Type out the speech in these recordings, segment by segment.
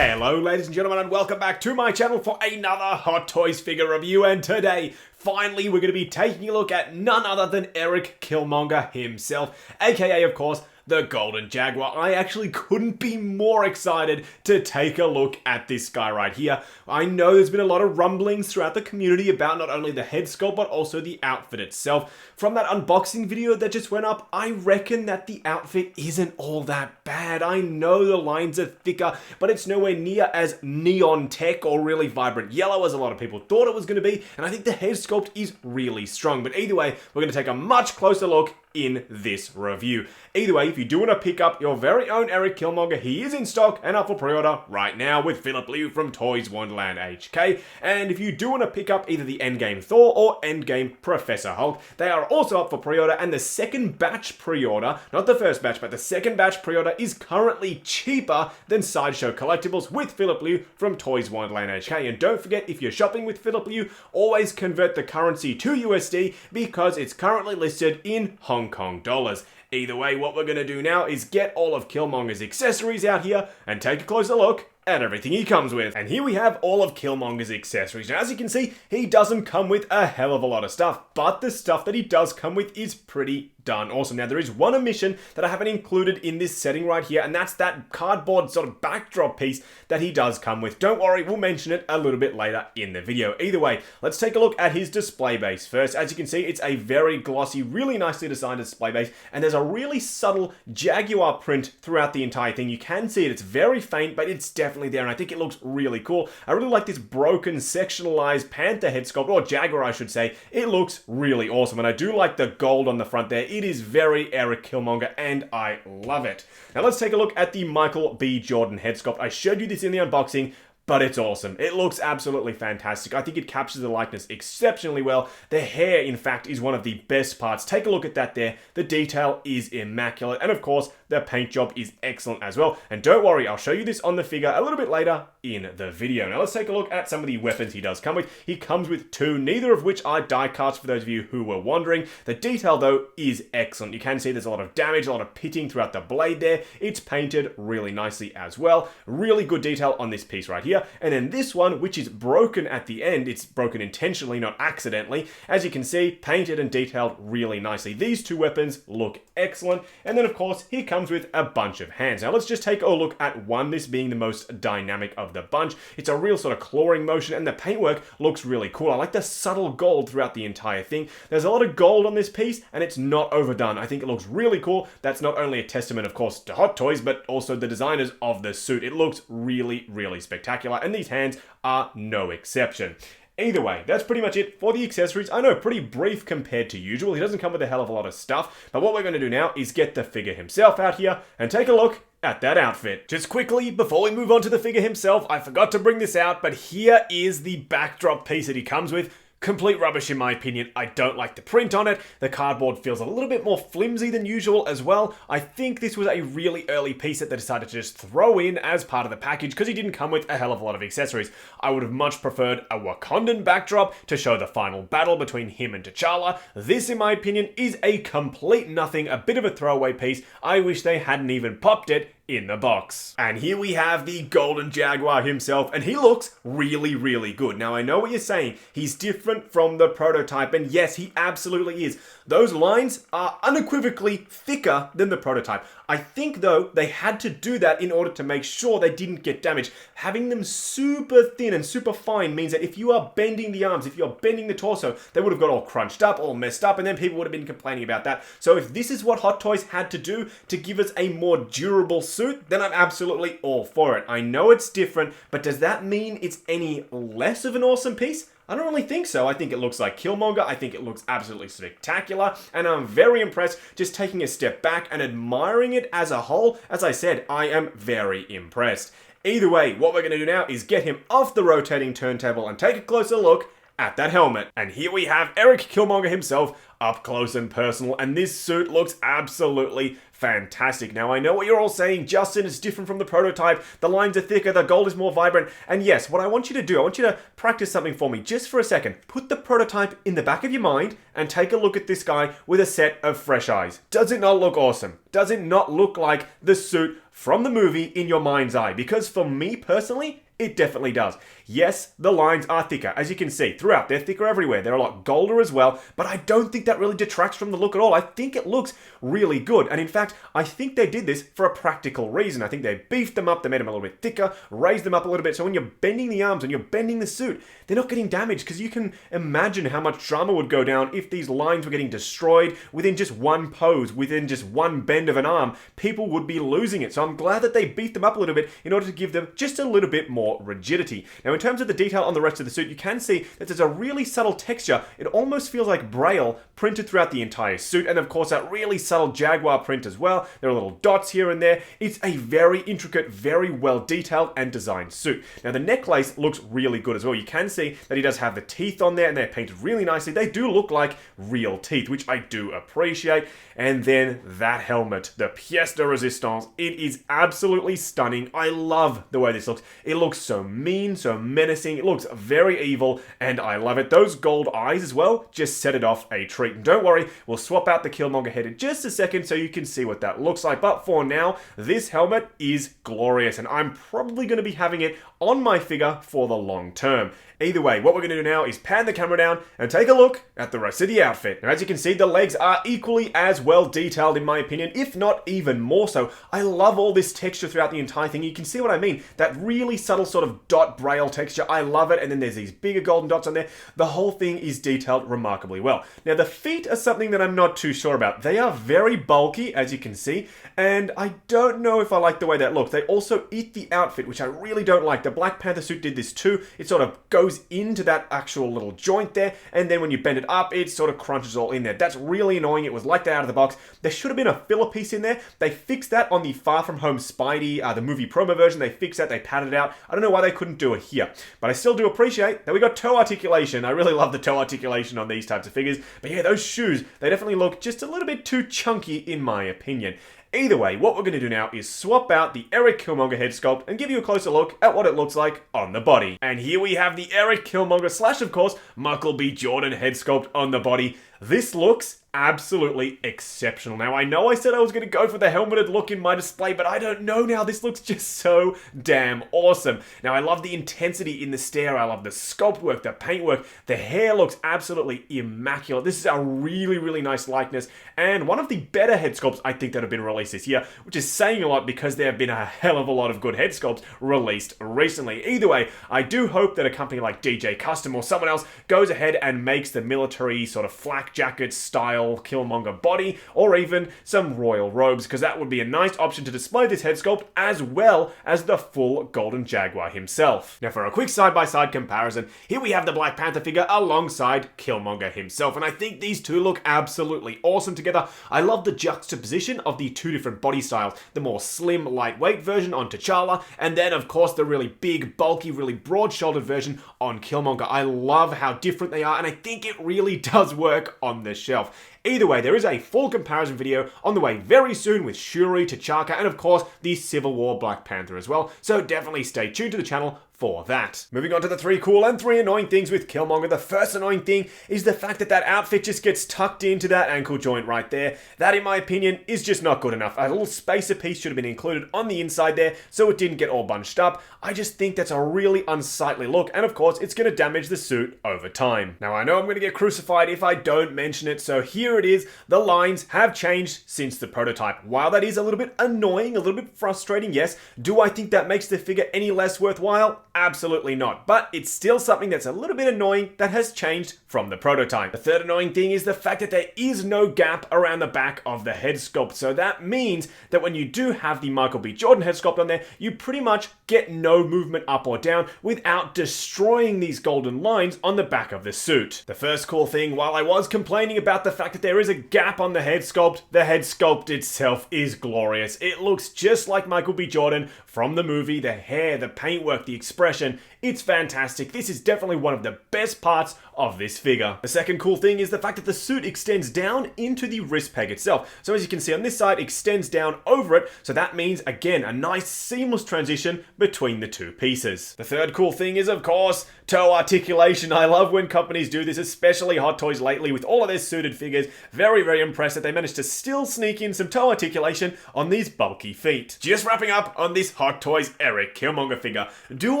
Hello ladies and gentlemen, and welcome back to my channel for another Hot Toys figure review. And today, finally, we're going to be taking a look at none other than Eric Killmonger himself, aka of course the Golden Jaguar. I actually couldn't be more excited to take a look at this guy right here. I know there's been a lot of rumblings throughout the community about not only the head sculpt but also the outfit itself. From that unboxing video that just went up, I reckon that the outfit isn't all that bad. I know the lines are thicker, but it's nowhere near as neon tech or really vibrant yellow as a lot of people thought it was going to be, and I think the head sculpt is really strong. But either way, we're going to take a much closer look in this review. Either way, if you do want to pick up your very own Eric Killmonger, he is in stock and up for pre-order right now with Philip Liu from Toys Wonderland HK. And if you do want to pick up either the Endgame Thor or Endgame Professor Hulk, they are also up for pre-order, and the second batch pre-order, not the first batch, but the second batch pre-order is currently cheaper than Sideshow Collectibles with Philip Liu from Toys Wonderland HK. And don't forget, if you're shopping with Philip Liu, always convert the currency to USD because it's currently listed in Hong Kong dollars. Either way, what we're going to do now is get all of Killmonger's accessories out here and take a closer look at everything he comes with. And here we have all of Killmonger's accessories. Now, as you can see, he doesn't come with a hell of a lot of stuff, but the stuff that he does come with is pretty darn awesome. Now, there is one omission that I haven't included in this setting right here, and that's that cardboard sort of backdrop piece that he does come with. Don't worry, we'll mention it a little bit later in the video. Either way, let's take a look at his display base first. As you can see, it's a very glossy, really nicely designed display base, and there's a really subtle Jaguar print throughout the entire thing. You can see it, it's very faint, but it's definitely there, and I think it looks really cool. I really like this broken, sectionalized Panther head sculpt, or Jaguar I should say. It looks really awesome, and I do like the gold on the front there. It is very Eric Killmonger, and I love it. Now let's take a look at the Michael B. Jordan head sculpt. I showed you this in the unboxing, but it's awesome. It looks absolutely fantastic. I think it captures the likeness exceptionally well. The hair, in fact, is one of the best parts. Take a look at that there. The detail is immaculate. And of course, the paint job is excellent as well. And don't worry, I'll show you this on the figure a little bit later in the video. Now let's take a look at some of the weapons he does come with. He comes with two, neither of which are die cuts for those of you who were wondering. The detail, though, is excellent. You can see there's a lot of damage, a lot of pitting throughout the blade there. It's painted really nicely as well. Really good detail on this piece right here. And then this one, which is broken at the end, it's broken intentionally, not accidentally. As you can see, painted and detailed really nicely. These two weapons look excellent. And then, of course, he comes with a bunch of hands. Now, let's just take a look at one, this being the most dynamic of the bunch. It's a real sort of clawing motion, and the paintwork looks really cool. I like the subtle gold throughout the entire thing. There's a lot of gold on this piece, and it's not overdone. I think it looks really cool. That's not only a testament, of course, to Hot Toys, but also the designers of the suit. It looks really, really spectacular, and these hands are no exception. Either way, that's pretty much it for the accessories. I know, pretty brief compared to usual. He doesn't come with a hell of a lot of stuff, but what we're going to do now is get the figure himself out here and take a look at that outfit. Just quickly, before we move on to the figure himself, I forgot to bring this out, but here is the backdrop piece that he comes with. Complete rubbish in my opinion. I don't like the print on it. The cardboard feels a little bit more flimsy than usual as well. I think this was a really early piece that they decided to just throw in as part of the package because he didn't come with a hell of a lot of accessories. I would have much preferred a Wakandan backdrop to show the final battle between him and T'Challa. This, in my opinion, is a complete nothing, a bit of a throwaway piece. I wish they hadn't even popped it in the box. And here we have the Golden Jaguar himself, and he looks really, really good. Now, I know what you're saying. He's different from the prototype, and yes, he absolutely is. Those lines are unequivocally thicker than the prototype. I think, though, they had to do that in order to make sure they didn't get damaged. Having them super thin and super fine means that if you are bending the arms, if you're bending the torso, they would have got all crunched up, all messed up, and then people would have been complaining about that. So if this is what Hot Toys had to do to give us a more durable suit, then I'm absolutely all for it. I know it's different, but does that mean it's any less of an awesome piece? I don't really think so. I think it looks like Killmonger. I think it looks absolutely spectacular, and I'm very impressed just taking a step back and admiring it as a whole. As I said, I am very impressed. Either way, what we're going to do now is get him off the rotating turntable and take a closer look at that helmet. And here we have Eric Killmonger himself up close and personal, and this suit looks absolutely fantastic. Now, I know what you're all saying, Justin, it's different from the prototype, the lines are thicker, the gold is more vibrant, and yes, what I want you to do, I want you to practice something for me just for a second. Put the prototype in the back of your mind and take a look at this guy with a set of fresh eyes. Does it not look awesome? Does it not look like the suit from the movie in your mind's eye? Because for me personally, it definitely does. Yes, the lines are thicker, as you can see throughout. They're thicker everywhere. They're a lot golder as well, but I don't think that really detracts from the look at all. I think it looks really good. And in fact, I think they did this for a practical reason. I think they beefed them up, they made them a little bit thicker, raised them up a little bit, so when you're bending the arms and you're bending the suit, they're not getting damaged, because you can imagine how much drama would go down if these lines were getting destroyed within just one pose, within just one bend of an arm. People would be losing it. So I'm glad that they beefed them up a little bit in order to give them just a little bit more rigidity. Now, in terms of the detail on the rest of the suit, you can see that there's a really subtle texture. It almost feels like Braille printed throughout the entire suit, and of course that really subtle Jaguar print as well. There are little dots here and there. It's a very intricate, very well detailed and designed suit. Now, the necklace looks really good as well. You can see that he does have the teeth on there, and they're painted really nicely. They do look like real teeth, which I do appreciate. And then that helmet, the pièce de résistance, it is absolutely stunning. I love the way this looks. It looks so mean, so menacing. It looks very evil, and I love it. Those gold eyes as well just set it off a treat. And don't worry, we'll swap out the Killmonger head in just a second so you can see what that looks like. But for now, this helmet is glorious, and I'm probably going to be having it on my figure for the long term. Either way, what we're going to do now is pan the camera down and take a look at the rest of the outfit. Now, as you can see, the legs are equally as well detailed in my opinion, if not even more so. I love all this texture throughout the entire thing. You can see what I mean. That really subtle sort of dot Braille texture. I love it. And then there's these bigger golden dots on there. The whole thing is detailed remarkably well. Now, the feet are something that I'm not too sure about. They are very bulky, as you can see, and I don't know if I like the way that looks. They also eat the outfit, which I really don't like. The Black Panther suit did this too. It sort of goes into that actual little joint there, and then when you bend it up, it sort of crunches all in there. That's really annoying. It was like that out of the box. There should have been a filler piece in there. They fixed that on the Far From Home Spidey, the movie promo version. They fixed that. They padded it out. I don't know why they couldn't do it here, but I still do appreciate that we got toe articulation. I really love the toe articulation on these types of figures. But yeah, those shoes, they definitely look just a little bit too chunky in my opinion. Either way, what we're going to do now is swap out the Eric Killmonger head sculpt and give you a closer look at what it looks like on the body. And here we have the Eric Killmonger / of course, Michael B. Jordan head sculpt on the body. This looks absolutely exceptional. Now, I know I said I was going to go for the helmeted look in my display, but I don't know now. This looks just so damn awesome. Now, I love the intensity in the stare. I love the sculpt work, the paint work. The hair looks absolutely immaculate. This is a really, really nice likeness, and one of the better head sculpts I think that have been released this year, which is saying a lot because there have been a hell of a lot of good head sculpts released recently. Either way, I do hope that a company like DJ Custom or someone else goes ahead and makes the military sort of flak jacket style Killmonger body, or even some royal robes, because that would be a nice option to display this head sculpt as well as the full Golden Jaguar himself. Now, for a quick side-by-side comparison, here we have the Black Panther figure alongside Killmonger himself, and I think these two look absolutely awesome together. I love the juxtaposition of the two different body styles, the more slim, lightweight version on T'Challa, and then of course the really big, bulky, really broad-shouldered version on Killmonger. I love how different they are, and I think it really does work on the shelf. Either way, there is a full comparison video on the way very soon with Shuri, T'Chaka, and of course the Civil War Black Panther as well, so definitely stay tuned to the channel for that. Moving on to the 3 cool and 3 annoying things with Killmonger. The first annoying thing is the fact that that outfit just gets tucked into that ankle joint right there. That, in my opinion, is just not good enough. A little spacer piece should have been included on the inside there so it didn't get all bunched up. I just think that's a really unsightly look, and of course, it's going to damage the suit over time. Now, I know I'm going to get crucified if I don't mention it, so here it is. The lines have changed since the prototype. While that is a little bit annoying, a little bit frustrating, yes, do I think that makes the figure any less worthwhile? Absolutely not, but it's still something that's a little bit annoying that has changed from the prototype. The third annoying thing is the fact that there is no gap around the back of the head sculpt, so that means that when you do have the Michael B. Jordan head sculpt on there, you pretty much get no movement up or down without destroying these golden lines on the back of the suit. The first cool thing, while I was complaining about the fact that there is a gap on the head sculpt itself is glorious. It looks just like Michael B. Jordan from the movie. The hair, the paintwork, the expression, It's fantastic. This is definitely one of the best parts of this figure. The second cool thing is the fact that the suit extends down into the wrist peg itself. So as you can see on this side, extends down over it. So that means, again, a nice seamless transition between the two pieces. The third cool thing is, of course, toe articulation. I love when companies do this, especially Hot Toys lately with all of their suited figures. Very, very impressed that they managed to still sneak in some toe articulation on these bulky feet. Just wrapping up on this Hot Toys Eric Killmonger figure. Do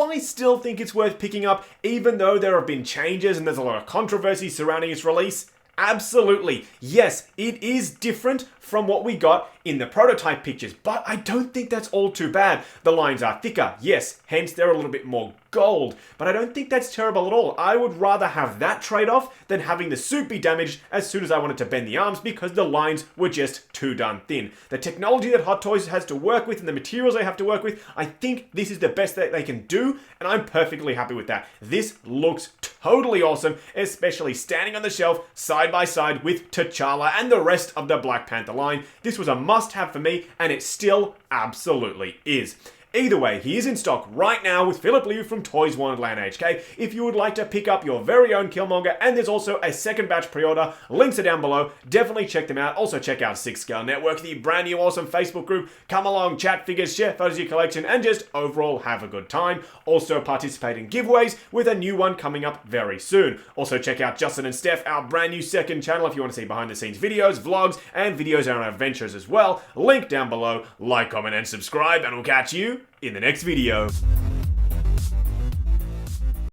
I still think it's worth picking up even though there have been changes and there's a lot of controversy surrounding its release? Absolutely. Yes, it is different from what we got in the prototype pictures, but I don't think that's all too bad. The lines are thicker, yes, hence they're a little bit more gold, but I don't think that's terrible at all. I would rather have that trade-off than having the suit be damaged as soon as I wanted to bend the arms because the lines were just too darn thin. The technology that Hot Toys has to work with and the materials they have to work with, I think this is the best that they can do, and I'm perfectly happy with that. This looks totally awesome, especially standing on the shelf side by side with T'Challa and the rest of the Black Panther line. This was a must-have for me, and it still absolutely is. Either way, he is in stock right now with Philip Liu from Toys Wonderland HK. If you would like to pick up your very own Killmonger, and there's also a second batch pre-order, links are down below. Definitely check them out. Also check out 6 Scale Network, the brand new awesome Facebook group. Come along, chat figures, share photos of your collection, and just overall have a good time. Also participate in giveaways with a new one coming up very soon. Also check out Justin and Steph, our brand new second channel if you want to see behind the scenes videos, vlogs, and videos on our adventures as well. Link down below. Like, comment, and subscribe, and we'll catch you in the next video.